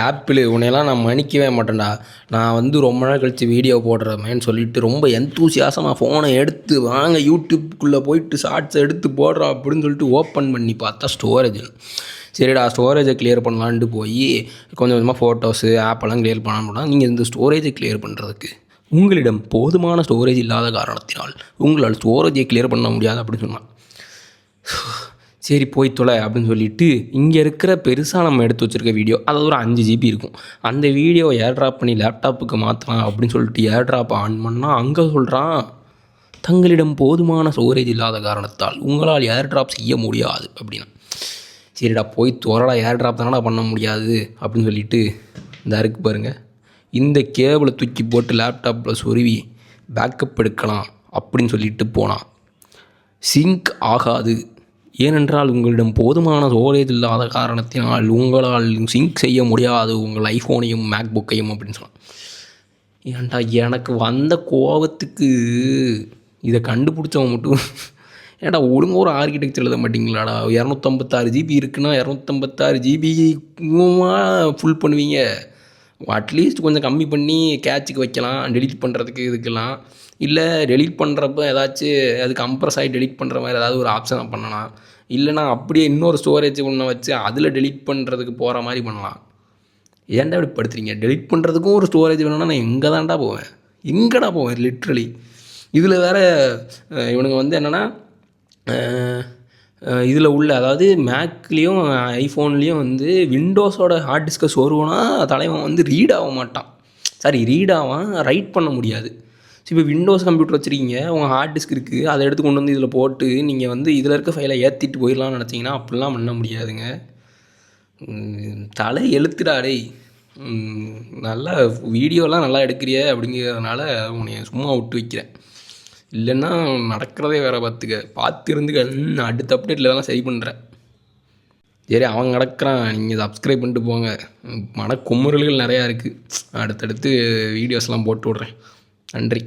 Apple உன்னையெல்லாம் நான் மன்னிக்கவே மாட்டேன்டா. நான் வந்து ரொம்ப நாள் கழித்து வீடியோ போடுறமேன்னு சொல்லிட்டு ரொம்ப எந்தூசியாசமாக ஃபோனை எடுத்து வாங்க யூடியூப்குள்ளே போயிட்டு ஷார்ட்ஸ் எடுத்து போடுறோம் அப்படின்னு சொல்லிட்டு ஓப்பன் பண்ணி பார்த்தா ஸ்டோரேஜ். சரிடா ஸ்டோரேஜை கிளியர் பண்ணலான்ட்டு போய் கொஞ்சம் கொஞ்சமாக ஃபோட்டோஸு ஆப்பெல்லாம் கிளியர் பண்ணணும்னா நீங்கள் இந்த ஸ்டோரேஜை கிளியர் பண்ணுறதுக்கு உங்களிடம் போதுமான ஸ்டோரேஜ் இல்லாத காரணத்தினால் உங்களால் ஸ்டோரேஜை கிளியர் பண்ண முடியாது அப்படின்னு சொன்னான். சரி போய் தொலை அப்படின்னு சொல்லிட்டு இங்கே இருக்கிற பெருசாக நம்ம எடுத்து வச்சுருக்க வீடியோ அதாவது ஒரு 5 GB இருக்கும். அந்த வீடியோவை ஏர் ட்ராப் பண்ணி லேப்டாப்புக்கு மாற்றலாம் அப்படின்னு சொல்லிட்டு ஏர் ட்ராப் ஆன் பண்ணால் அங்கே சொல்கிறான், தங்களிடம் போதுமான ஸ்டோரேஜ் இல்லாத காரணத்தால் உங்களால் ஏர் ட்ராப் செய்ய முடியாது அப்படின்னா. சரிடா போய் தொலைடா, ஏர் ட்ராப் தானடா பண்ண முடியாது அப்படின்னு சொல்லிட்டு இந்த இருக்கு பாருங்கள், இந்த கேபிளை தூக்கி போட்டு லேப்டாப்பில் சொருவி பேக்கப் எடுக்கலாம் அப்படின்னு சொல்லிட்டு போனான். சிங்க் ஆகாது, ஏனென்றால் உங்களிடம் போதுமான ஸ்டோரேஜ் இல்லாத காரணத்தினால் உங்களால் சிங்க் செய்ய முடியாது உங்கள் ஐஃபோனையும் மேக்புக்கையும் அப்படின்னு சொன்னான். ஏன்டா எனக்கு வந்த கோபத்துக்கு இதை கண்டுபிடிச்சவன் மட்டும் ஏன்டா ஒழுங்காக ஒரு ஆர்கிடெக்சர் எழுத மாட்டிங்களாடா. 256 GB இருக்குன்னா 256 GB ஃபுல் பண்ணுவீங்க. அட்லீஸ்ட் கொஞ்சம் கம்மி பண்ணி கேட்சுக்கு வைக்கலாம், டெலிட் பண்ணுறதுக்கு இதுக்கெல்லாம். இல்லை டெலிட் பண்ணுறப்ப ஏதாச்சும் அது கம்ப்ரஸ் ஆகி டெலிட் பண்ணுற மாதிரி ஏதாவது ஒரு ஆப்ஷனை பண்ணலாம். இல்லைனா அப்படியே இன்னொரு ஸ்டோரேஜ் ஒன்று வச்சு அதில் டெலிட் பண்ணுறதுக்கு போகிற மாதிரி பண்ணலாம். ஏன்டா இப்படி படுத்துறீங்க? டெலிட் பண்ணுறதுக்கும் ஒரு ஸ்டோரேஜ் வேணும்னா நான் எங்கேடா போவேன் லிட்ரலி. இதில் வேறு இவனுங்க வந்து என்னென்னா இதில் உள்ள அதாவது மேக்லேயும் ஐஃபோன்லேயும் வந்து விண்டோஸோட ஹார்ட் டிஸ்கை சொருவோனா தலைவன் வந்து ரீட் ஆக மாட்டான். ரீட் ஆவான், ரைட் பண்ண முடியாது. ஸோ இப்போ விண்டோஸ் கம்ப்யூட்டர் வச்சுருக்கீங்க, உங்கள் ஹார்ட் டிஸ்க் இருக்குது, அதை எடுத்து கொண்டு வந்து இதில் போட்டு நீங்கள் வந்து இதில் இருக்க ஃபைலை ஏற்றிட்டு போயிடலாம்னு நினச்சிங்கன்னா அப்படிலாம் பண்ண முடியாதுங்க. தலை எழுத்துடாடே. நல்லா வீடியோலாம் நல்லா எடுக்கிறிய அப்படிங்கிறதுனால உன்னை சும்மா விட்டு வைக்கிறேன். இல்லைன்னா நடக்கிறதே வேறு பார்த்து இருந்துக்க. அடுத்த அப்டேட்டில் இதெல்லாம் சரி பண்ணுறேன். சரி அவன் கிடக்குறான், நீங்கள் சப்ஸ்கிரைப் பண்ணிட்டு போங்க. மனக்குமுறல்கள் நிறையா இருக்குது. அடுத்தடுத்து வீடியோஸ்லாம் போட்டு விட்றேன். நன்றி.